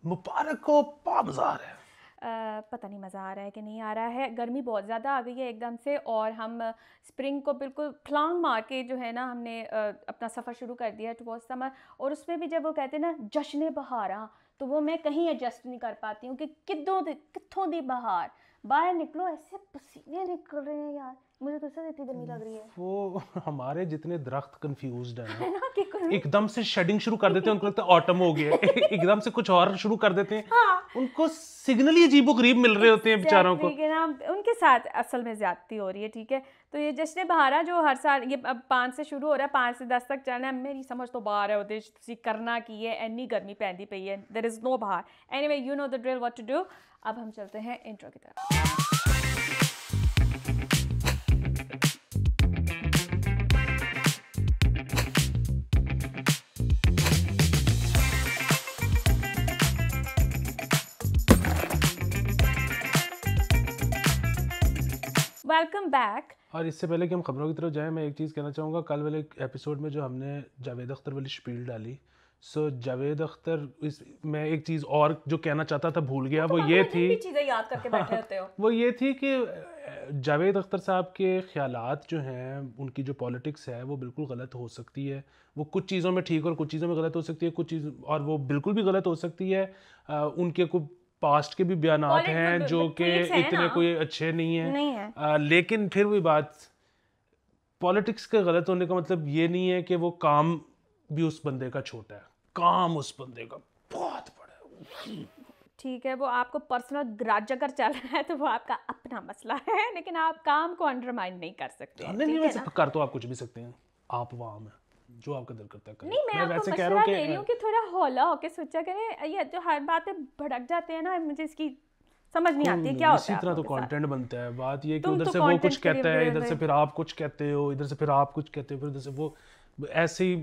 मुबारक हो, मज़ा आ रहा है। पता नहीं मज़ा आ रहा है कि नहीं आ रहा है। गर्मी बहुत ज़्यादा आ गई है एकदम से, और हम स्प्रिंग को बिल्कुल छलांग मार के जो है ना हमने अपना सफ़र शुरू कर दिया टुवर्ड्स समर। और उसमें भी जब वो कहते हैं ना जश्न बहारा, तो वो मैं कहीं एडजस्ट नहीं कर पाती हूँ कि कित्थों दी बहार। बाहर निकलो ऐसे पसीने निकल रहे हैं यार, मुझे तो इससे इतनी गर्मी लग रही है। वो हमारे जितने दरख्त कंफ्यूज्ड है ना, है ना कि एकदम से शेडिंग शुरू कर देते हैं, उनको लगता है ऑटम हो गया है। एकदम से कुछ और शुरू कर देते हैं, हाँ उनको सिग्नल ही अजीबो गरीब मिल रहे होते हैं बेचारों को। एग्जैक्टली कि ना उनके साथ असल में ज्यादती हो रही है। ठीक है, तो ये जश्न बहारा जो हर साल ये अब 5 से शुरू हो रहा है, 5 से 10 तक चलना है। मेरी समझ तो बाहर है ਉਹਦੇ ਤੁਸੀਂ करना की है, एनी गर्मी पैंदी पई है, देयर इज नो बाहर। Anyway you know the drill what to do. अब हम चलते हैं इंट्रो की तरफ। Welcome back. और इससे पहले कि हम खबरों की तरफ जाएं, मैं एक चीज़ कहना चाहूँगा। कल वाले एपिसोड में जो हमने जावेद अख्तर वाली स्पील डाली, सो जावेद अख्तर इस मैं एक चीज़ और जो कहना चाहता था भूल गया, वो ये थी चीजें याद करके बैठे होते हो। वो ये थी कि जावेद अख्तर साहब के ख्यालात जो हैं, उनकी जो पॉलिटिक्स है वो बिल्कुल गलत हो सकती है। वो कुछ चीज़ों में ठीक और कुछ चीज़ों में गलत हो सकती है, कुछ चीज़ और वो बिल्कुल भी गलत हो सकती है। उनके कुछ पास्ट के भी बयानात हैं जो कि इतने कोई अच्छे नहीं हैं। लेकिन फिर भी बात, पॉलिटिक्स के गलत होने का मतलब ये नहीं है कि वो काम भी उस बंदे का छोटा है, काम उस बंदे का बहुत बड़ा है। ठीक है, वो आपको पर्सनल ग्राज अगर चल रहा है तो वो आपका अपना मसला है, लेकिन आप काम को अंडरमाइन नहीं कर सकते हैं। नहीं, ठीक है ना? कर तो आप कुछ भी सकते हैं, आप वहाँ में जो आपका दिल करता है करें। नहीं, मैं आपको वैसे कह मशवरा रहा दे रही हूँ कि थोड़ा हौला होके सोचा करें। ये जो हर बात पे भड़क जाते हैं ना, मुझे इसकी समझ नहीं आती क्या होता इसी है तरह आप तो लोगों के साथ। कंटेंट बनता है। बात ये कि तुम उधर तो से वो कुछ कंटेंट कहता है, इधर से क्रिएटर, फिर आप कुछ कहते हो, इधर से फिर आप कुछ कहते हो, फिर उधर से वो ऐसे ही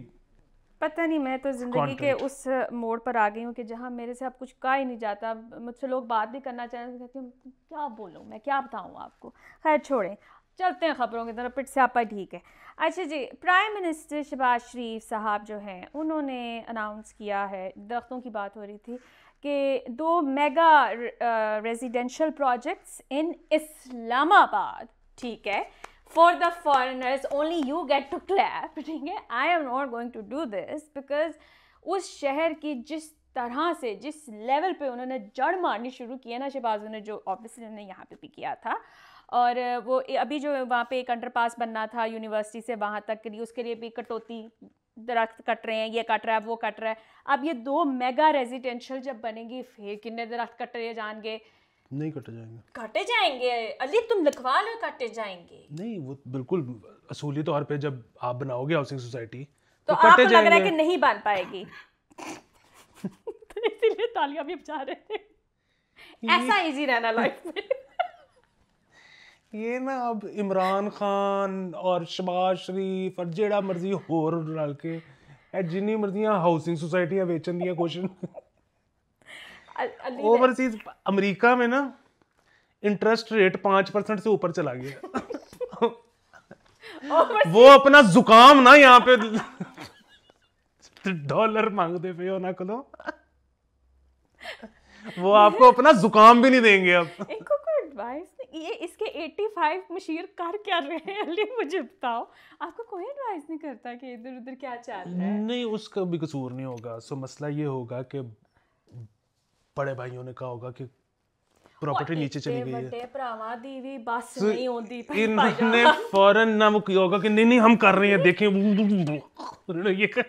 पता नहीं, मैं तो ज़िंदगी के कंटेंट। उस मोड़ पर आ गई हूँ कि जहाँ मेरे से अब कुछ कहा ही नहीं जाता। मुझसे लोग बात भी करना चाहें तो कहती हूँ क्या बोलूँ, मैं क्या बताऊँ आपको। खैर छोड़ें, चलते हैं खबरों की तरफ। पिट से आपा ठीक है। अच्छा जी, प्राइम मिनिस्टर शहबाज शरीफ साहब जो हैं, उन्होंने अनाउंस किया है, दरख्तों की बात हो रही थी, कि 2 mega residential projects in Islamabad, ठीक है, for the foreigners only you get to clap, ठीक है। I am not going to do this because उस शहर की जिस तरह से, जिस लेवल पे उन्होंने जड़ मारनी शुरू की है ना शहबाजों ने, जो ऑब्वियसली उन्होंने यहाँ पे भी किया था, और वो अभी जो वहाँ पे एक अंडरपास बनना था यूनिवर्सिटी से वहाँ तक के लिए, उसके लिए भी कटौती, दरख्त कट रहे हैं, ये कट रहा है, वो कट रहा है। अब ये 2 मेगा रेजिडेंशियल जब बनेंगी, फिर कितने दरख्त कटे जाएंगे? नहीं कटे जाएंगे, काटे जाएंगे। अली तुम लिखवा लो, काटे जाएंगे। नहीं वो बिल्कुल असूली तौर पे जब आप बनाओगे हाउसिंग सोसाइटी तो तो कटे आपको लग रहा है जाएंगे। कि नहीं बन पाएगी। तो इसीलिए तालियां भी बजा रहे हैं। ऐसा इजी रहना लाइफ में। ये ना अब इमरान खान और शहबाज शरीफ और जेड़ा मर्जी होर रल के जिन्नी मर्जियां हाउसिंग सोसाइटियां बेचन दियां कोशिश। ओवरसीज अमेरिका में ना इंटरेस्ट रेट 5% से ऊपर चला गया। वो अपना जुकाम ना यहाँ पे डॉलर मांगते पे हो ना करो, वो आपको अपना जुकाम भी नहीं देंगे अब। इनको कोई एडवाइस नहीं, ये इसके 85 मशीर कर क्या रहे हैं अली, मुझे बताओ। आपको कोई एडवाइस नहीं करता कि इधर उधर क्या चल रहा है? नहीं, उसका भी कसूर नहीं होगा। सो मसला ये होगा कि बड़े भाइयों ने कहा होगा कि प्रॉपर्टी नीचे चली गई है, बड़े भरावां दी भी बस नहीं होती। इन्होंने फौरन ना वो किया होगा कि नहीं नहीं हम कर रहे हैं, देखें उन्होंने ये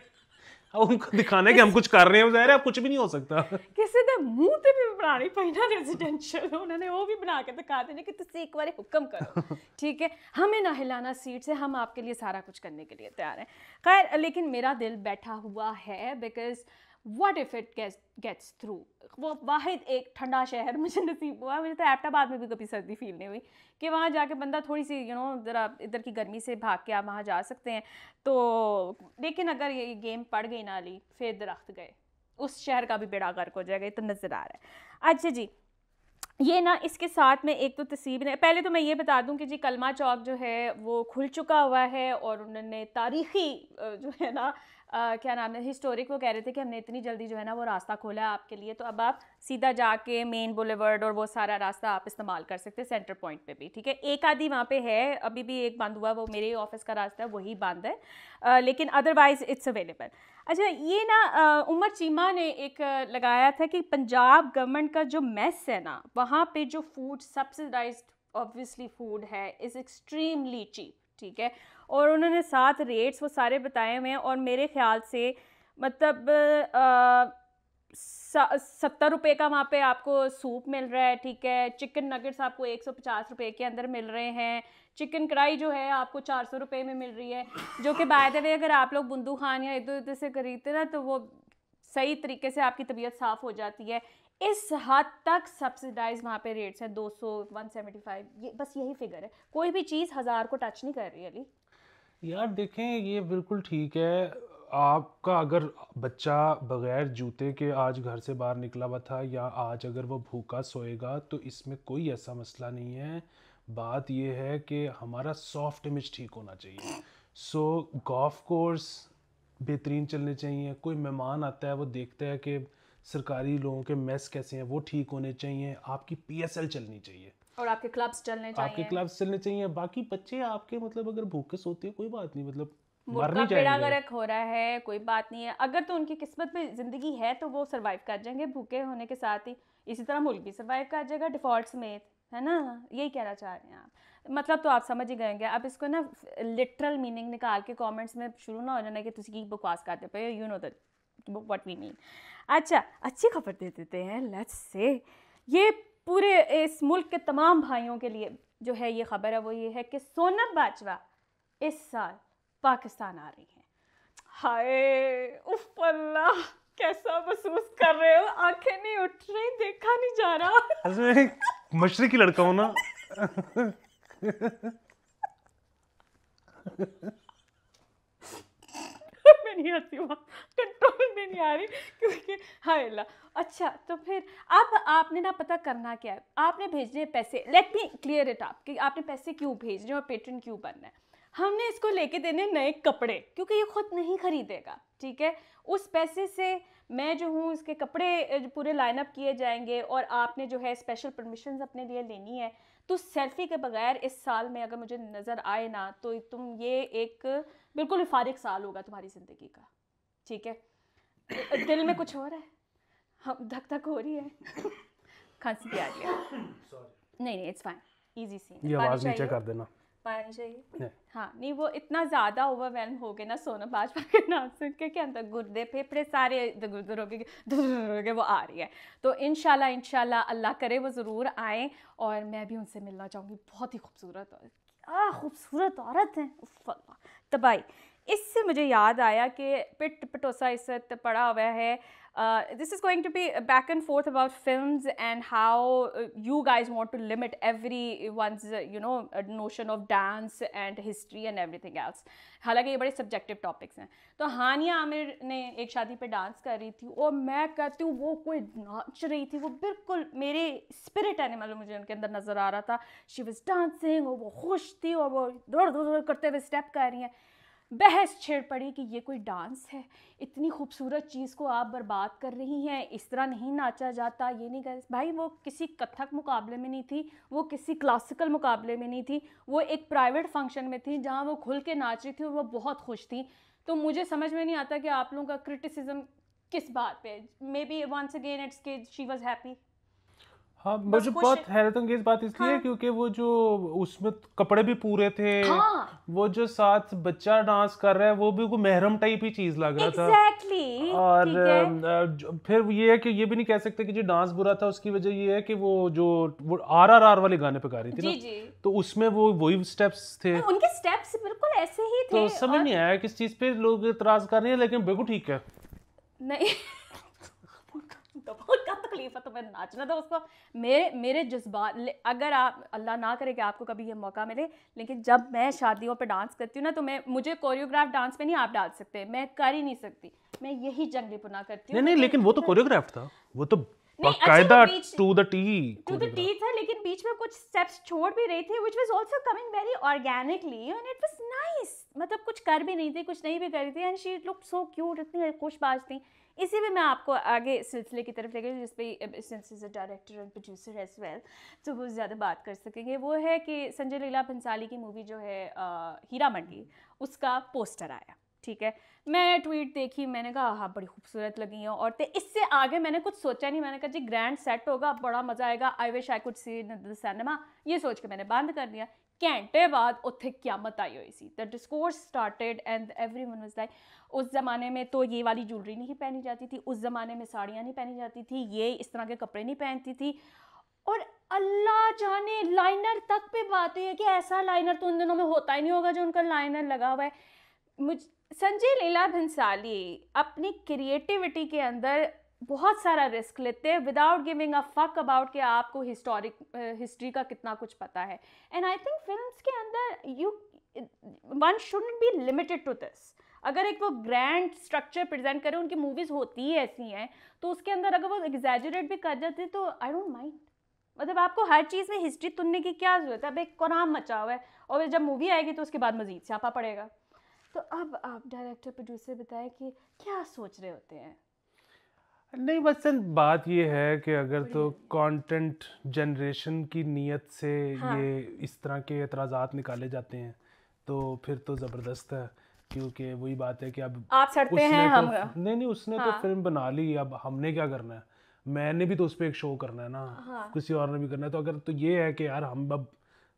उनको दिखाना है कि हम कुछ कर रहे हैं। ज़ाहिर है अब कुछ भी नहीं हो सकता। किसी दे मुंह ते भी बनानी पई ना रेजिडेंशियल, उन्होंने वो भी बना के दिखा देने कि तुम एक बार हुक्म करो, ठीक है, हमें ना हिलाना सीट से, हम आपके लिए सारा कुछ करने के लिए तैयार हैं। खैर, लेकिन मेरा दिल बैठा हुआ है because what if it gets through. वो वाहिद एक ठंडा शहर मुझे नसीब हुआ, मुझे तो एबटाबाद में भी कभी सर्दी फील नहीं हुई, कि वहाँ जाके बंदा थोड़ी सी ज़रा इधर की गर्मी से भाग के आप वहाँ जा सकते हैं। तो लेकिन अगर ये गेम पड़ गई ना अली, फिर दरख्त गए, उस शहर का भी बेड़ा गर्क हो जाएगा, ये तो नज़र आ रहा है। अच्छा जी, ये ना इसके साथ में एक तो तस्वीर है। पहले तो मैं ये बता दूं कि जी कलमा चौक जो है वो खुल चुका हुआ है, और उन्होंने तारीख़ी जो है ना क्या नाम है, हिस्टोरिक, वो कह रहे थे कि हमने इतनी जल्दी जो है ना वो रास्ता खोला है आपके लिए, तो अब आप सीधा जाके मेन बुलेवर्ड और वो सारा रास्ता आप इस्तेमाल कर सकते हैं सेंटर पॉइंट पे भी, ठीक है। एक आधी वहाँ पे है, अभी भी एक बंद हुआ, वो मेरे ऑफिस का रास्ता है वही बंद है, लेकिन अदरवाइज इट्स अवेलेबल। अच्छा, ये ना उमर चीमा ने एक लगाया था कि पंजाब गवर्नमेंट का जो मेस है ना, वहाँ पे जो फूड सब्सिडाइज्ड ऑब्वियसली फूड है इज़ एक्सट्रीमली चीप, ठीक है। और उन्होंने 7 रेट्स वो सारे बताए हुए हैं, और मेरे ख्याल से मतलब 70 रुपये का वहाँ पे आपको सूप मिल रहा है, ठीक है। चिकन नगेट्स आपको 150 रुपये के अंदर मिल रहे हैं। चिकन कढ़ाई जो है आपको 400 रुपये में मिल रही है, जो कि बाय द वे अगर आप लोग बुंदू खान या इधर उधर से खरीदते ना तो वो सही तरीके से आपकी तबीयत साफ़ हो जाती है। इस हद तक सब्सिडाइज वहाँ पे रेट्स हैं, 200, 175, ये बस यही फिगर है। कोई भी चीज़ 1000 को टच नहीं कर रही अली। यार देखें, ये बिल्कुल ठीक है। आपका अगर बच्चा बगैर जूते के आज घर से बाहर निकला हुआ था, या आज अगर वो भूखा सोएगा, तो इसमें कोई ऐसा मसला नहीं है। बात ये है कि हमारा सॉफ्ट इमेज ठीक होना चाहिए। सो गोल्फ कोर्स बेहतरीन चलने चाहिए। कोई मेहमान आता है वो देखता है कि सरकारी लोगों के मेस कैसे हैं, वो ठीक होने चाहिए। आपकी PSL चलनी चाहिए और आपके क्लब्स चलने आपके चाहिए। क्लब्स चलने चाहिए। बाकी बच्चे आपके मतलब अगर भूखे सोते हैं कोई बात नहीं, मतलब मुल्क मर का नहीं बेड़ा जाएंगे। गर्क हो रहा है, कोई बात नहीं है। अगर तो उनकी किस्मत में ज़िंदगी है तो वो सर्वाइव कर जाएंगे भूखे होने के साथ ही। इसी तरह मुल्क भी सर्वाइव कर जाएगा डिफ़ॉल्ट समेत, है ना। यही कहना चाह रहे हैं आप, मतलब तो आप समझ ही गए होंगे। अब इसको ना लिटरल मीनिंग निकाल के कमेंट्स में शुरू ना हो जाना कि तुसी की बकवास करते पे, you know that what we mean. अच्छा, अच्छी खबर दे देते हैं, लेट्स से ये पूरे इस मुल्क के तमाम भाइयों के लिए जो है ये खबर है, वो ये है कि सोनम बाजवा इस साल पाकिस्तान आ रही हैं। हाय उफ अल्लाह, कैसा महसूस कर रहे हो? आंखें नहीं उठ रही, देखा नहीं जा रहा। अरे मशरकी लड़का हूँ ना। मैं नहीं हंसी, हुआ कंट्रोल में नहीं आ रही क्योंकि हाय अल्लाह। अच्छा, तो फिर अब आपने ना पता करना क्या है, आपने भेजने पैसे। Let me clear it up कि आपने पैसे क्यों भेज रहे हो और पेट्रन क्यों बनना है। हमने इसको लेके देने नए कपड़े, क्योंकि ये खुद नहीं खरीदेगा, ठीक है। उस पैसे से मैं जो हूँ इसके कपड़े पूरे लाइनअप किए जाएंगे, और आपने जो है स्पेशल परमिशंस अपने लिए लेनी है। तो सेल्फी के बगैर इस साल में अगर मुझे नज़र आए ना, तो तुम ये एक बिल्कुल फारिग साल होगा तुम्हारी ज़िंदगी का, ठीक है। दिल में कुछ हो रहा है, हम धक धक हो रही है, खांसी भी आ रही है। नहीं नहीं, इट्स फाइन, इजी सी। ये आवाज़ नीचे कर देना। पानी चाहिए नहीं। हाँ, नहीं वो इतना ज़्यादा ओवरवेलम हो गए ना सोनम बाजवा के नाम सुन के अंदर गुर्दे फेफड़े सारे गुर्दर हो गए, वो आ रही है। तो इंशाल्लाह अल्लाह करे वो ज़रूर आए, और मैं भी उनसे मिलना चाहूँगी। बहुत ही खूबसूरत, खूबसूरत औरत हैं, तबाही। इससे मुझे याद आया कि पिट पटोसा इस वक्त पड़ा हुआ है। This is going to be back and forth about films and how you guys want to limit everyone's notion of dance and history and everything else. हालांकि ये बड़े सब्जेक्टिव टॉपिक्स हैं। तो हानिया आमिर ने एक शादी पे डांस कर रही थी, और मैं कहती हूँ वो कोई नाच रही थी, वो बिल्कुल मेरे स्पिरिट एनिमल मुझे उनके अंदर नज़र आ रहा था। शी वाज डांसिंग, और वो खुश थी, और वो दौड़ दौड़ करते हुए स्टेप कर रही हैं। बहस छिड़ पड़ी कि ये कोई डांस है, इतनी खूबसूरत चीज़ को आप बर्बाद कर रही हैं, इस तरह नहीं नाचा जाता, ये नहीं कर। भाई वो किसी कथक मुकाबले में नहीं थी, वो किसी क्लासिकल मुकाबले में नहीं थी, वो एक प्राइवेट फंक्शन में थी जहाँ वो खुल के नाच रही थी, और वो बहुत खुश थी। तो मुझे समझ में नहीं आता कि आप लोगों का क्रिटिसिज्म किस बात पे। Maybe once again it's के शी वाज हैप्पी। हाँ, मुझे बहुत हैरत अंगेज बात इसलिए हाँ। क्योंकि वो जो उसमें कपड़े भी पूरे थे। हाँ। वो जो साथ बच्चा डांस कर रहा है वो भी कोई महरम टाइप ही चीज लग रहा था। Exactly, और ठीक है। फिर ये है कि ये भी नहीं कह सकते कि जो डांस बुरा था, उसकी वजह ये है कि वो RRR वाले गाने पे गा रही थी ना, जी। तो उसमें वो वही स्टेप्स थे। उनके स्टेप्स बिल्कुल ऐसे ही थे। तो समझ नहीं आया किस चीज पे लोग इतराज कर रहे हैं, लेकिन बिल्कुल ठीक है। नहीं तो बहुत क्या तकलीफ है तुम्हें नाचना था उसको। मेरे जज्बात, अगर आप, अल्लाह ना करे कि आपको कभी ये मौका मिले, लेकिन जब मैं शादियों पे डांस करती हूँ ना, तो मुझे कोरियोग्राफ डांस पे नहीं आप डाल सकते, मैं कर ही नहीं सकती। मैं यही जंगली पुना करती हूँ। नहीं, लेकिन वो तो कोरियोग्राफ था, वो तो नहीं, बाकायदा अच्छा, टू द टी था, लेकिन बीच में कुछ स्टेप्स छोड़ भी रही थी, which was also coming very organically, and it was nice, मतलब कुछ कर भी नहीं थी, कुछ नहीं भी कर रही थी, and she look so cute, इतनी खुशबाज थी। इसी में मैं आपको आगे सिलसिले की तरफ लेकर, जिस पे since is a director and producer as well, तो वो ज़्यादा बात कर सकेंगे। वो है कि संजय लीला भंसाली की मूवी जो है हीरा मंडी, उसका पोस्टर आया, ठीक है। मैं ट्वीट देखी, मैंने कहा हाँ बड़ी खूबसूरत लगी हैं औरतें, इससे आगे मैंने कुछ सोचा नहीं। मैंने कहा जी ग्रैंड सेट होगा, बड़ा मज़ा आएगा, I wish I could see in the cinema, ये सोच के मैंने बंद कर दिया। घंटे बाद उत्थे क़यामत आई हुई सी, the discourse started and everyone was like, उस ज़माने में तो ये वाली ज्वेलरी नहीं पहनी जाती थी, उस ज़माने में साड़ियाँ नहीं पहनी जाती थी, ये इस तरह के कपड़े नहीं पहनती थी, और अल्लाह जाने लाइनर तक पे बात हुई है कि ऐसा लाइनर तो उन दिनों में होता ही नहीं होगा जो उनका लाइनर लगा हुआ है। मुझ संजय लीला भंसाली अपनी क्रिएटिविटी के अंदर बहुत सारा रिस्क लेते हैं without giving a fuck about कि आपको हिस्ट्री का कितना कुछ पता है। एंड आई थिंक फिल्म्स के अंदर one shouldn't be limited to this. अगर एक वो ग्रैंड स्ट्रक्चर प्रेजेंट करें, उनकी मूवीज़ होती ही ऐसी हैं, तो उसके अंदर अगर वो एग्जैजरेट भी कर जाते तो आई डोंट माइंड। मतलब आपको हर चीज़ में हिस्ट्री तुनने की क्या जरूरत है? अब एक कोराम मचा हुआ है, और जब मूवी आएगी तो उसके बाद मजीद स्यापा पड़ेगा। तो अब आप डायरेक्टर प्रोड्यूसर बताएं कि क्या सोच रहे होते हैं? नहीं, बस बात ये है कि अगर तो कंटेंट जनरेशन की नीयत से ये इस तरह के एतराज़ात निकाले जाते हैं तो फिर तो ज़बरदस्त है, क्योंकि वही बात है कि अब आप सड़ते हैं तो, हम नहीं उसने तो फिल्म बना ली, अब हमने क्या करना है? मैंने भी तो उस पर एक शो करना है ना, किसी और ने भी करना है। तो अगर तो ये है कि यार हम अब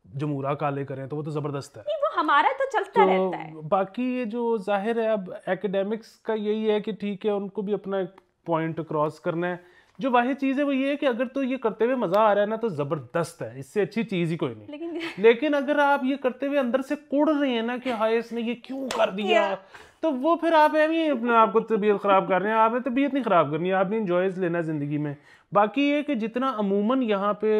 जमूरा काले करें तो वो तो ज़बरदस्त है, नहीं वो हमारा तो चलता रहता है। बाकी ये जो जाहिर है अब एकेडमिक्स का यही है कि ठीक है उनको भी अपना पॉइंट क्रॉस करना है। जो वाहिद चीज़ है वो ये है कि अगर तो ये करते हुए मज़ा आ रहा है ना तो ज़बरदस्त है, इससे अच्छी चीज़ ही कोई नहीं। लेकिन अगर आप ये करते हुए अंदर से कुड़ रहे हैं ना कि हाय इसने ये क्यों कर दिया, तो वो फिर आप भी अपने आप को तबीयत ख़राब कर रहे हैं। आपने तबीयत नहीं ख़राब करनी है, आपने इंजॉयज़ लेना है ज़िंदगी में। बाकी ये कि जितना अमूमन यहाँ पे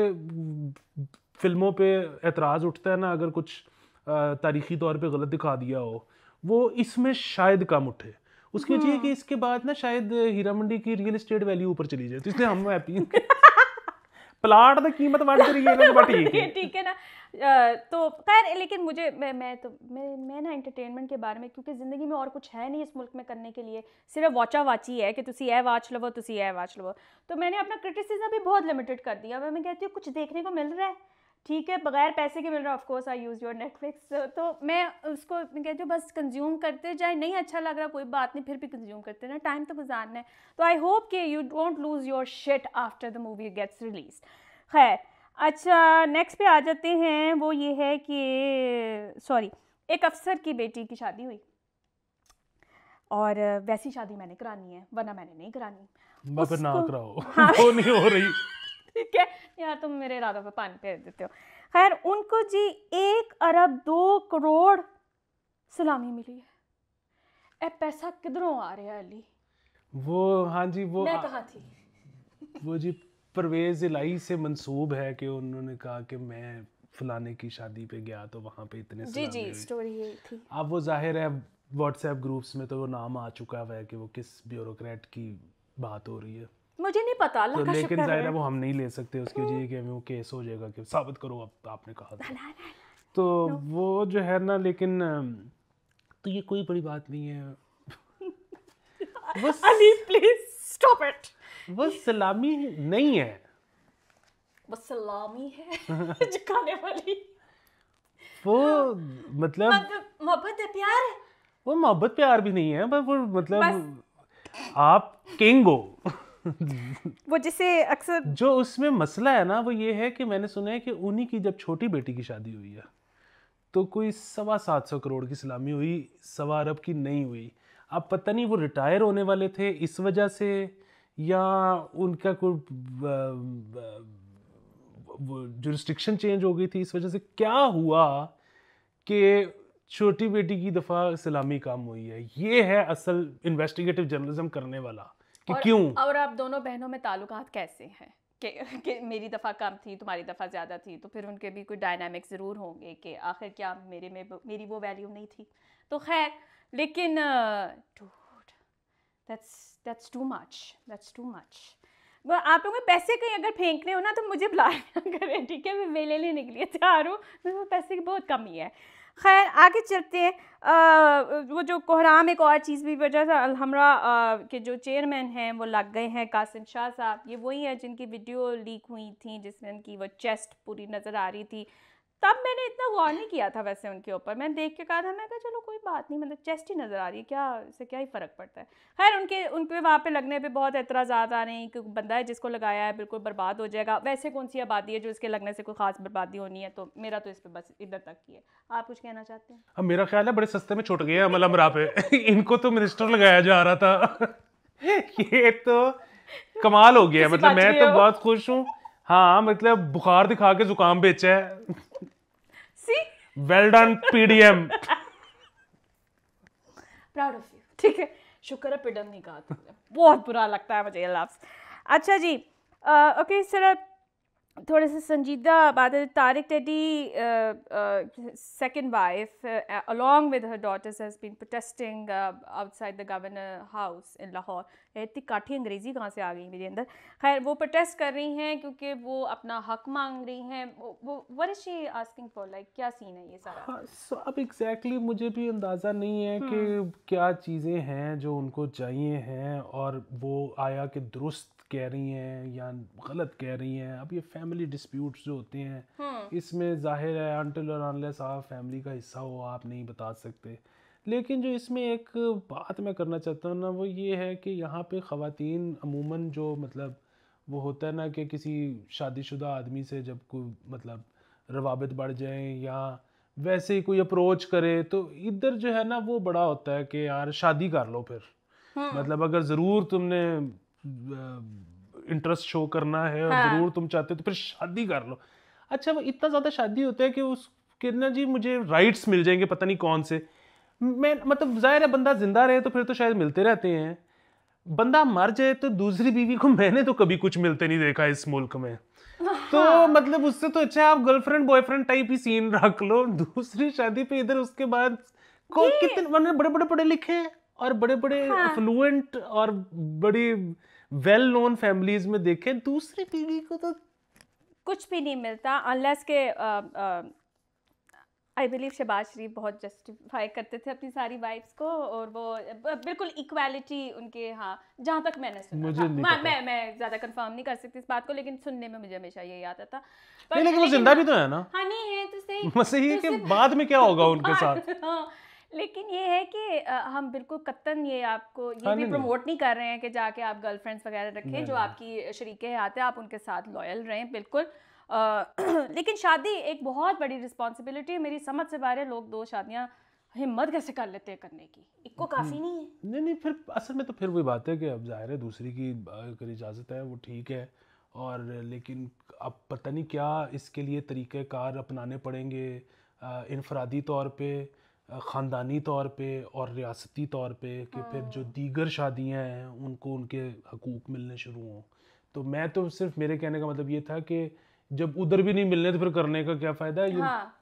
फिल्मों पे एतराज़ उठता है ना, अगर कुछ तारीख़ी तौर पे गलत दिखा दिया हो, वो इसमें शायद कम उठे। उसकी वजह है कि इसके बाद ना शायद हीरा मंडी की रियल एस्टेट वैल्यू ऊपर चली जाए, तो इसलिए हम हैप्पी हैं। प्लाट की कीमत बढ़ रही है ना, ठीक है ना। तो खैर, लेकिन मुझे मैं ना एंटरटेनमेंट के बारे में, क्योंकि ज़िंदगी में और कुछ है नहीं इस मुल्क में करने के लिए, सिर्फ वाचा वाची है कि तुसी ए वाच लवो, तुसी ए वाच लवो। तो मैंने अपना क्रिटिसिज्म भी बहुत लिमिटेड कर दिया। मैं कहती हूँ कुछ देखने को मिल रहा है, ठीक है, बगैर पैसे के मिल रहा है, of course I use your Netflix, तो मैं उसको मैं कहती हूँ बस कंज्यूम करते जाए। नहीं अच्छा लग रहा कोई बात नहीं, फिर भी कंज्यूम करते ना, टाइम तो गुजारना है। तो आई होप कि you don't lose your shit after the movie gets release. खैर, अच्छा नेक्स्ट पे आ जाते हैं। वो ये है कि सॉरी, एक अफसर की बेटी की शादी हुई, और वैसी शादी मैंने करानी है, वरना मैंने नहीं करानी। उसको ना कराओ। हाँ। वो नहीं हो रही, ठीक है यार, तुम मेरे इरादों पे पानी फेर देते हो। खैर, उनको जी 1 अरब 2 करोड़ सलामी मिली है। ए पैसा किधरों आ रहा है अली? वो हाँ जी, वो मैं कहाँ थी? वो जी परवेज़ इलाही से मंसूब है कि उन्होंने कहा कि मैं फलाने की शादी पे गया तो वहाँ पे इतने जी स्टोरी ये थी। अब वो जाहिर है व्हाट्सएप ग्रुप्स में तो वो नाम आ चुका है कि वो किस ब्यूरोक्रेट की बात हो रही है, मुझे नहीं पता, अल्लाह का शुक्र है। लेकिन जाहिर है वो हम नहीं ले सकते, उसकी वजह कि वो केस हो जाएगा कि साबित करो अब आपने कहा था। तो वो जो है ना, लेकिन तो ये कोई बड़ी बात नहीं है। Ali please stop it. वो सलामी नहीं है, वो सलामी है झुकाने वाली। वो मतलब मोहब्बत है, प्यार है। वो मोहब्बत प्यार भी नहीं है, पर वो मतलब आप किंग हो। वो जिसे अक्सर जो उसमें मसला है ना वो ये है कि मैंने सुना है कि उन्हीं की जब छोटी बेटी की शादी हुई है तो कोई 750 करोड़ की सलामी हुई, 1.25 अरब की नहीं हुई। अब पता नहीं वो रिटायर होने वाले थे इस वजह से, या उनका कोई जुरिस्डिक्शन चेंज हो गई थी इस वजह से, क्या हुआ कि छोटी बेटी की दफ़ा सलामी कम हुई है। ये है असल इन्वेस्टिगेटिव जर्नलिज्म करने वाला कि क्यों। और आप दोनों बहनों में ताल्लुकात कैसे हैं कि मेरी दफ़ा कम थी, तुम्हारी दफ़ा ज़्यादा थी, तो फिर उनके भी कोई डायनामिक्स ज़रूर होंगे कि आखिर क्या मेरी वो वैल्यू नहीं थी। तो खैर, लेकिन that's too much। आप लोग में पैसे कहीं अगर फेंकने हो ना तो मुझे बुलाया करें, ठीक है? मैं मेले ले निकली तैयार हूँ, मेरे पैसे की बहुत कमी है। खैर आगे चलते हैं। वो जो कोहराम, एक और चीज़ भी वजह था, अलहमरा के जो चेयरमैन हैं वो लग गए हैं, कासिम शाह साहब। ये वही है जिनकी वीडियो लीक हुई थी जिसमें उनकी वो चेस्ट पूरी नज़र आ रही थी। तब मैंने इतना गौर नहीं किया था वैसे उनके ऊपर, मैंने देख के कहा था, मैं कहा चलो कोई बात नहीं, मतलब चेस्ट ही नज़र आ रही है, क्या इससे क्या ही फ़र्क पड़ता है। खैर उनके वहाँ पे लगने पे बहुत एतराज़ात आ रहे हैं कि बंदा है जिसको लगाया है बिल्कुल बर्बाद हो जाएगा। वैसे कौन सी आबादी है जो इसके लगने से कोई ख़ास बर्बादी होनी है, तो मेरा तो इस पर बस इधर तक ही है। आप कुछ कहना चाहते हैं? अब मेरा ख्याल है बड़े सस्ते में छुट गए हैं अमल अमरा पे। इनको तो मिनिस्टर लगाया जा रहा था। ये तो कमाल हो गया है, मतलब मैं तो बहुत खुश हूँ। हाँ मतलब बुखार दिखा के जुकाम बेचा है। Well done PDM, proud of you. ठीक है, शुक्र है पिडम नहीं कहा तुमने, बहुत बुरा लगता है मुझे ये लफ्ज़। अच्छा जी, ओके सर, थोड़े से संजीदा बात है। Tariq teddy second wife along with her daughters has been protesting outside the governor house in Lahore। इतनी काठी अंग्रेज़ी कहाँ से आ गई मेरे अंदर। खैर वो प्रोटेस्ट कर रही हैं क्योंकि वो अपना हक मांग रही हैं। वो what is she asking for, like क्या सीन है ये सारा? हाँ, अब एग्जैक्टली मुझे भी अंदाज़ा नहीं है कि क्या चीज़ें हैं जो उनको चाहिए हैं और वो आया कि दुरुस्त कह रही हैं या गलत कह रही हैं। अब ये फैमिली डिस्प्यूट्स जो होते हैं इसमें ज़ाहिर है अनटिल और अनलेस आप फैमिली का हिस्सा हो आप नहीं बता सकते। लेकिन जो इसमें एक बात मैं करना चाहता हूँ ना वो ये है कि यहाँ पे ख़वातीन अमूमन जो मतलब वो होता है ना कि किसी शादीशुदा आदमी से जब कोई मतलब रवाबित बढ़ जाए या वैसे ही कोई अप्रोच करे तो इधर जो है ना वो बड़ा होता है कि यार शादी कर लो फिर। मतलब अगर ज़रूर तुमने इंटरेस्ट शो करना है और ज़रूर तुम चाहते हो तो फिर शादी कर लो। अच्छा वो इतना ज़्यादा शादी होता है कि उसके ना जी मुझे राइट्स मिल जाएंगे पता नहीं कौन से। मैं मतलब जाहिर है बंदा जिंदा रहे तो फिर तो शायद मिलते रहते हैं, बंदा मर जाए तो दूसरी बीवी को मैंने तो कभी कुछ मिलते नहीं देखा इस मुल्क में। तो मतलब उससे तो अच्छा आप गर्लफ्रेंड बॉयफ्रेंड टाइप ही सीन रख लो दूसरी शादी पे। इधर उसके बाद को कितने बड़े बड़े पढ़े लिखे हैं और बड़े बड़े फ्लुएंट और बड़ी वेल नोन फैमिलीज में देखें दूसरी पीढ़ी को तो कुछ भी नहीं मिलता अनलेस के आई बिलीव शहबाज शरीफ बहुत जस्टिफाई करते थे अपनी सारी वाइफ्स को और वो बिल्कुल इक्वालिटी उनके, हाँ जहाँ तक मैंने सुना मुझे नहीं पता। मैं ज़्यादा कंफर्म नहीं कर सकती इस बात को, लेकिन सुनने में मुझे हमेशा ये याद आता। नहीं, लेकिन वो जिंदा भी तो है ना। हाँ नहीं है तो सही, बस ये कि बाद में क्या होगा उनके साथ। हाँ लेकिन ये है कि हम बिल्कुल कत्तन ये आपको ये हाँ, भी नहीं, प्रमोट नहीं कर रहे हैं कि जाके आप गर्लफ्रेंड्स वगैरह रखें, जो आपकी शरीके आते हैं आप उनके साथ लॉयल रहें बिल्कुल। लेकिन शादी एक बहुत बड़ी रिस्पॉन्सिबिलिटी है, मेरी समझ से बाहर है। लोग 2 शादियां हिम्मत कैसे कर लेते हैं करने की, इनको काफ़ी नहीं है। नहीं फिर असल में तो फिर वही बात है कि अब जाहिर है दूसरी की अगर इजाज़त है वो ठीक है और लेकिन अब पता नहीं क्या इसके लिए तरीक़ेकार अपनाने पड़ेंगे इनफरादी तौर पे, ख़ानदानी तौर पे और रियासती तौर पे कि फिर जो दीगर शादियां हैं उनको उनके हकूक़ मिलने शुरू हों। तो मैं तो सिर्फ मेरे कहने का मतलब ये था कि जब उधर भी नहीं मिलने तो फिर करने का क्या फ़ायदा है। हाँ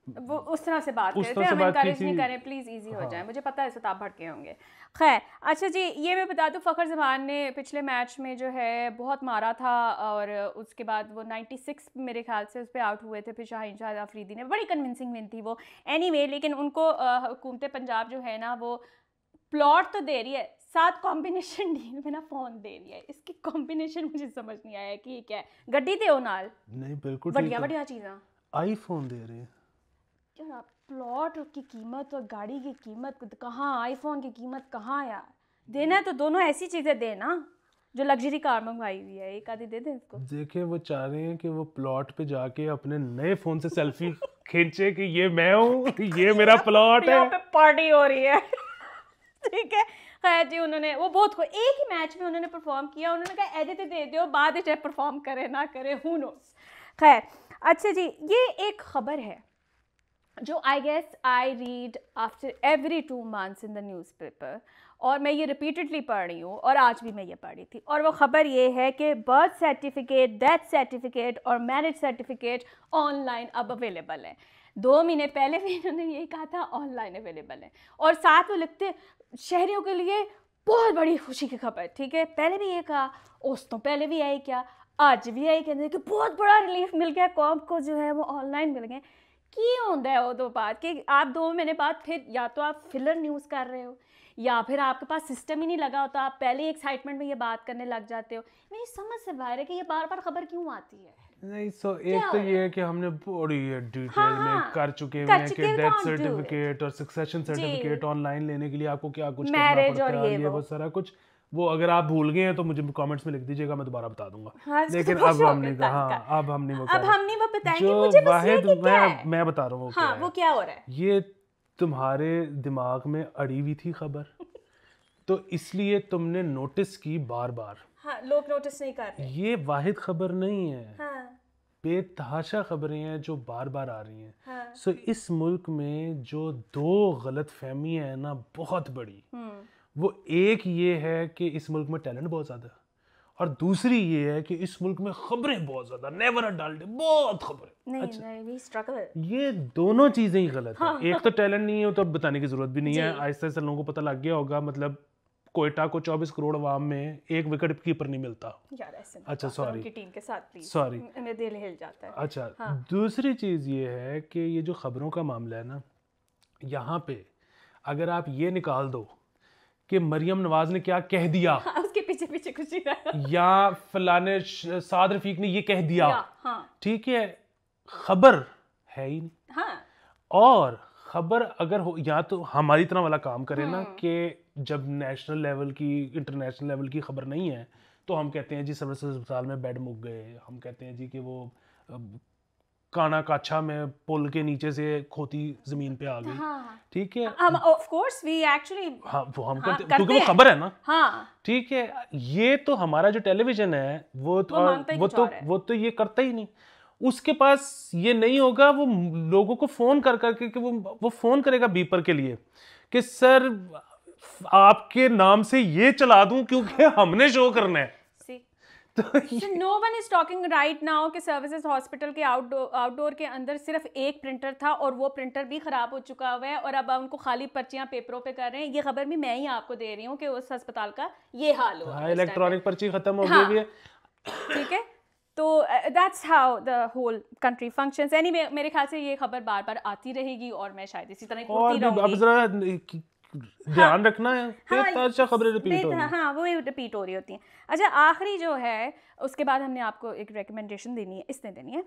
वो उस तरह से बात करते हैं, हम इनकरेज नहीं करें प्लीज़, इजी हो जाए। मुझे पता है इस आप भड़के होंगे। खैर अच्छा जी, ये मैं बता दूं फ़खर ज़मान ने पिछले मैच में जो है बहुत मारा था और उसके बाद वो 96 मेरे ख्याल से उस पर आउट हुए थे। फिर शाहीन शाह अफरीदी ने बड़ी कन्विंसिंग विन थी वो एनीवे, लेकिन उनको हुकूमत पंजाब जो है ना वो प्लॉट तो दे रही है, साथ कॉम्बिनेशन डील में ना फ़ोन दे रही है। इसकी कॉम्बिनेशन मुझे समझ नहीं आया कि ये क्या है। गड्डी दे नाल नहीं बिल्कुल बढ़िया बढ़िया चीज़ें, आईफोन दे रहे हैं यार। प्लॉट की कीमत और गाड़ी की कीमत कहाँ, आईफोन की कीमत कहाँ यार। देना है तो दोनों ऐसी चीज़ें देना जो लग्जरी कार मंगवाई हुई है, एक आधी दे दें इसको। देखे वो चाह रहे हैं कि वो प्लॉट पे जाके अपने नए फ़ोन से सेल्फी खींचे कि ये मैं हूँ, ये मेरा प्लॉट है, यहाँ पे पार्टी हो रही है। ठीक है खैर जी, उन्होंने वो बहुत एक ही मैच में उन्होंने परफॉर्म किया। उन्होंने कहा एडिट दे दो बाद में चाहे परफॉर्म करे ना करे, हु नोस। खैर अच्छा जी, ये एक खबर है जो I guess I read after every 2 months in the newspaper, और मैं ये रिपीटेडली पढ़ रही हूँ और आज भी मैं ये पढ़ रही थी। और वो ख़बर ये है कि बर्थ सर्टिफिकेट, डेथ सर्टिफिकेट और मैरिज सर्टिफिकेट ऑनलाइन अब अवेलेबल है। 2 महीने पहले भी इन्होंने यही कहा था ऑनलाइन अवेलेबल है, और साथ वो लिखते शहरियों के लिए बहुत बड़ी खुशी की खबर। ठीक है, पहले भी ये कहा, उस तो पहले भी यही क्या, आज भी यही कहते हैं कि बहुत बड़ा रिलीफ मिल गया, कौम को जो है वो ऑनलाइन मिल गए। की होता है वो तो बात कि आप 2 महीने बाद फिर या तो आप फिलर न्यूज़ कर रहे हो या फिर आपके पास सिस्टम ही नहीं लगा होता, आप पहले ही एक्साइटमेंट में ये बात करने लग जाते हो। मेरी समझ से बाहर है कि ये बार-बार खबर क्यों आती है? नहीं, सो क्या एक हो तो रहा ये है? है कि हमने बड़ी डिटेल हाँ, में हाँ, कर चुके हुए कर हैं कि चुके, we death can't do it. Certificate और सक्सेशन जी, सर्टिफिकेट ऑनलाइन लेने के लिए आपको क्या कुछ करना मैरिज और पड़ता है, ये ये वो। वो सारा कुछ। वो अगर आप भूल गए हैं तो मुझे कमेंट्स में लिख दीजिएगा, मैं दोबारा बता दूंगा। हाँ, इसको तो लेकिन बहुत अब शौक हम है नहीं, तंग हाँ का। अब हम नहीं वो अब कर रहे। हम नहीं वो बताएंगे, जो मुझे बस ये वाहिद कि क्या है? मैं बता रहा हूँ वो क्या हाँ, वो है। क्या हो रहा है? ये तुम्हारे दिमाग में अड़ी हुई थी खबर, तो इसलिए तुमने नोटिस की बार बार। हाँ, लोग नोटिस नहीं कर रहे। ये वाहिद खबर नहीं है, हाँ, बेतहाशा खबरें हैं जो बार बार आ रही हैं। हाँ। सो इस मुल्क में जो दो गलत फहमियाँ हैं ना बहुत बड़ी, वो एक ये है कि इस मुल्क में टैलेंट बहुत ज़्यादा है, और दूसरी ये है कि इस मुल्क में खबरें बहुत ज़्यादा, नेवर अ डल डे, बहुत खबरें। नहीं, नहीं, वी स्ट्रगल। ये दोनों चीज़ें ही गलत हाँ, है। एक तो टैलेंट नहीं है तो अब बताने की ज़रूरत भी नहीं है, जी। आहिस्ता आहिस्ता लोगों को पता लग गया होगा। मतलब कोयटा को 24 करोड़ आवाम में एक विकेट कीपर नहीं मिलता। यार ऐसे मत अच्छा, बात करो sorry. उनकी टीम के साथ प्लीज। Sorry. मेरा दिल हिल जाता है। अच्छा, हाँ। दूसरी चीज़ ये है कि ये जो खबरों का मामला है ना, यहाँ पे अगर आप ये निकाल दो कि मरियम नवाज ने क्या कह दिया हाँ, उसके पीछे पीछे कुछ नहीं रहा। या फलाने साद रफीक ने ये कह दिया, हाँ, ठीक है, खबर है ही नहीं। हाँ, और खबर अगर हो, या तो हमारी तरह वाला काम करे ना कि जब नेशनल लेवल की, इंटरनेशनल लेवल की खबर नहीं है तो हम कहते हैं जी सर्विसेज अस्पताल में बेड मुक गए, हम कहते हैं जी कि वो काना काछा में पुल के नीचे से खोती जमीन पे आ गई, हाँ। ठीक है। हम ऑफ कोर्स वी एक्चुअली हाँ, वो हम हाँ, करते क्योंकि करते वो हैं। खबर है ना, हाँ, ठीक है। ये तो हमारा जो टेलीविजन है वो तो, वो मांगता ही कुछ और है। वो तो ये करता ही नहीं। उसके पास ये नहीं होगा, वो लोगों को फोन कर करके कि वो फोन करेगा बीपर के लिए कि सर आपके नाम से ये चला दूं क्योंकि हमने शो करना है। सी तो So no one is talking right now कि सर्विसेज हॉस्पिटल के आउटडोर के अंदर सिर्फ एक प्रिंटर था और वो प्रिंटर भी खराब हो चुका हुआ है और अब उनको खाली पर्चियां पेपरों पे कर रहे हैं। ये खबर भी मैं ही आपको दे रही हूँ कि उस अस्पताल का ये हाल हुआ हाँ, इलेक्ट्रॉनिक पर्ची खत्म हो हाँ। गई भी है। ठीक है, तो that's how the whole country functions. Anyway, मेरे ख्याल से ये खबर बार बार आती रहेगी और मैं शायद इसी तरह और करती भी अब रहूंगी। जरा ध्यान रखना है, बेताजा खबरें रिपीट हो रही हैं। हाँ, वो रिपीट हो रही होती हैं। अच्छा, आखिरी जो है उसके बाद हमने आपको एक रिकमेंडेशन देनी है, इसने देनी है।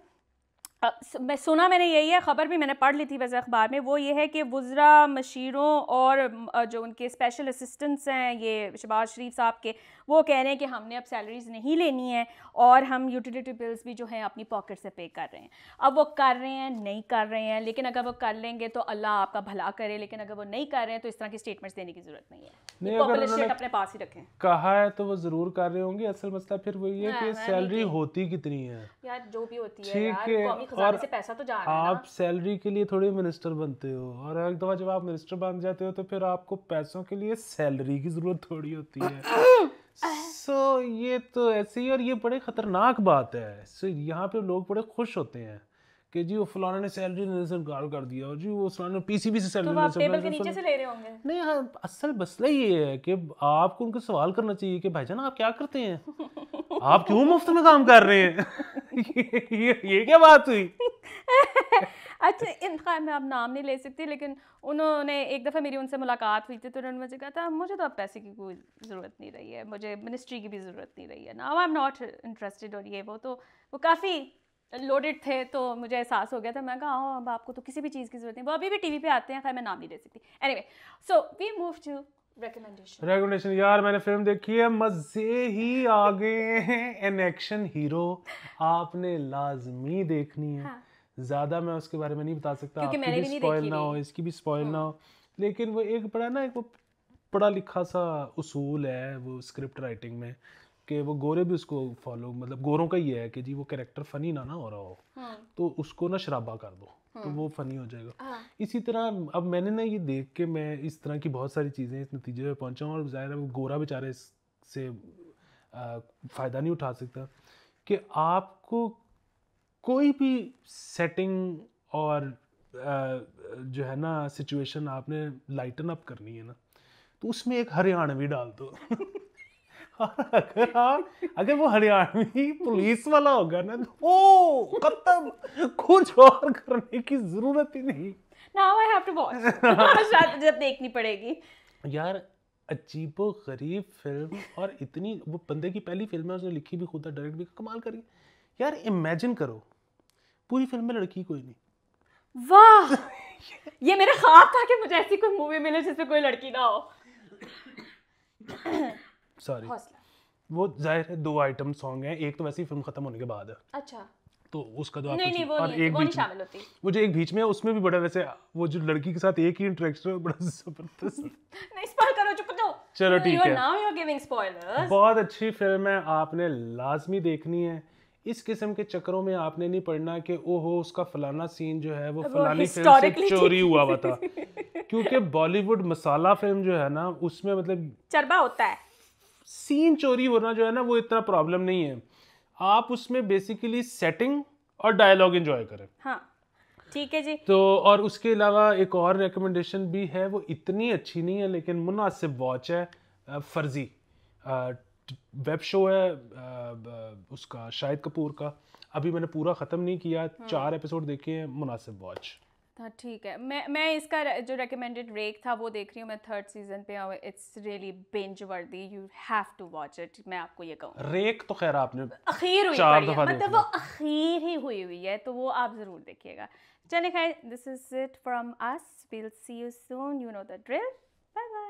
मैं सुना मैंने यही है, ख़बर भी मैंने पढ़ ली थी वैसे अखबार में, वो ये है कि वुज़रा, मशीरों और जो उनके स्पेशल असिस्टेंट्स हैं ये शहबाज शरीफ साहब के, वो कह रहे हैं कि हमने अब सैलरीज़ नहीं लेनी है और हम यूटिलिटी बिल्स भी जो हैं अपनी पॉकेट से पे कर रहे हैं। अब वो कर रहे हैं, नहीं कर रहे हैं, लेकिन अगर वो कर लेंगे तो अल्लाह आपका भला करे, लेकिन अगर वो नहीं कर रहे हैं तो इस तरह की स्टेटमेंट्स देने की ज़रूरत नहीं है। नहीं, अगर पॉपुलर उन्होंने शेट अपने पास ही रखें। कहा है तो वो जरूर कर रहे होंगे। असल मसला फिर वही है हाँ, कि मैं सैलरी नहीं होती कितनी है। यार जो भी होती है ठीक यार, है, कौमी खजाने और से पैसा तो जा रहा है ना। आप सैलरी के लिए थोड़ी मिनिस्टर बनते हो, और एक दफ़ा जब आप मिनिस्टर बन जाते हो तो फिर आपको पैसों के लिए सैलरी की ज़रूरत थोड़ी होती है। सो ये तो ऐसे ही, और ये बड़े ख़तरनाक बात है। सो यहाँ पे लोग बड़े खुश होते हैं कि जी वो फलाना ने सैलरी लेने से इनकार कर दिया, और जी वो फलाना ने पीसीबी से तो सैलरी वो आप टेबल के लेने नीचे से ले रहे होंगे। नहीं। हाँ, असल मसला ये है कि आपको उनको सवाल करना चाहिए कि भाईजान आप क्या करते हैं, आप क्यों मुफ्त में काम कर रहे हैं। ये क्या बात हुई। अच्छा, इनका मैं अब नाम नहीं ले सकती, लेकिन उन्होंने एक दफ़ा मेरी उनसे मुलाकात हुई थी तो उन्होंने मुझे कहा था मुझे तो अब पैसे की कोई ज़रूरत नहीं रही है, मुझे मिनिस्ट्री की भी ज़रूरत नहीं रही है, now I am not interested. और ये वो काफ़ी लोडेड थे तो मुझे एहसास हो गया था। मैं कहा हाँ, अब आपको तो किसी भी चीज़ की ज़रूरत नहीं। वो अभी भी टीवी पे आते हैं, खैर मैं नाम नहीं ले सकती। Anyway, so we move to recommendation. यार मैंने फिल्म देखी है, मजे ही आ गए हैं। एन एक्शन हीरो, आपने लाजमी देखनी है। हाँ। ज्यादा मैं उसके बारे में नहीं बता सकता, क्योंकि आपकी मैंने भी भी नहीं स्पॉइल देखी ना हो, हुई। इसकी भी स्पॉइल ना हो। लेकिन वो एक बड़ा ना, एक वो पढ़ा लिखा सा उसूल है वो स्क्रिप्ट राइटिंग में कि वो गोरे भी उसको फॉलो, मतलब गोरों का ही है कि जी वो कैरेक्टर फनी ना हो रहा हो तो उसको ना शराबा कर दो तो वो फनी हो जाएगा। इसी तरह अब मैंने ना ये देख के मैं इस तरह की बहुत सारी चीज़ें इस नतीजे पे पहुंचा हूँ, और ज़ाहिर है वो गोरा बेचारे इससे फ़ायदा नहीं उठा सकता कि आपको कोई भी सेटिंग और जो है ना सिचुएशन आपने लाइटन अप करनी है ना, तो उसमें एक हरियाणवी डाल दो। और अगर वो हरियाणवी पुलिस वाला होगा ना तो ओ खत्म, कुछ और करने की जरूरत ही नहीं। Now I have to watch. शायद जब देखनी पड़ेगी यार अजीबो गरीब फिल्म, और इतनी, वो बंदे की पहली फिल्म है, उसने लिखी भी खुद है, डायरेक्ट भी, कमाल करी यार। इमेजिन करो पूरी फिल्म में लड़की कोई नहीं। वाह, ये मेरा ख्वाब था कि मुझे ऐसी कोई मूवी मिले जिसमें कोई लड़की ना हो। सॉरी, हौसला। वो जाहिर है 2 आइटम सॉन्ग हैं, एक तो वैसे ही फिल्म खत्म होने के बाद है, अच्छा, तो उसका तो नहीं आपको नहीं वो और नहीं, एक वो नहीं बीच में, शामिल होती। वो जो एक बीच में है उसमें भी बड़ा, वैसे वो जो लड़की के साथ एक ही इंटरेक्शन है बड़ा जबरदस्त। नहीं स्पॉइल करो, चुप जाओ। चलो ठीक है, now you are giving spoilers. बहुत अच्छी फिल्म है, आपने लाजमी देखनी है। इस किस्म के चक्करों में आपने नहीं पढ़ना कि ओहो उसका फलाना सीन जो है वो फलानी फिल्म से historically चोरी हुआ हुआ था, क्योंकि बॉलीवुड मसाला फिल्म जो है ना उसमें मतलब चरबा होता है। सीन चोरी होना जो है ना वो इतना प्रॉब्लम नहीं है। आप उसमें बेसिकली सेटिंग और डायलॉग एंजॉय करें। हाँ ठीक है जी। तो और उसके अलावा एक और रिकमेंडेशन भी है, वो इतनी अच्छी नहीं है लेकिन मुनासिब वॉच है, फर्जी वेब शो है उसका, शाहिद कपूर का। अभी मैंने पूरा ख़त्म नहीं किया, 4 एपिसोड देखे हैं, मुनासिब वॉच। हाँ ठीक है, मैं इसका जो रेकमेंडेड रेक था वो देख रही हूँ, मैं 3rd सीजन पे हूँ। It's really binge worthy, you have to watch it, मैं आपको ये कहूँ। रेक तो खैर आपने अखीर हुई 4 पड़ी है, दफा देख मतलब लिया। वो अखीर ही हुई है, तो वो आप ज़रूर देखिएगा। चलिए खैर, this is it from us, will see you soon, you know the drill, bye bye.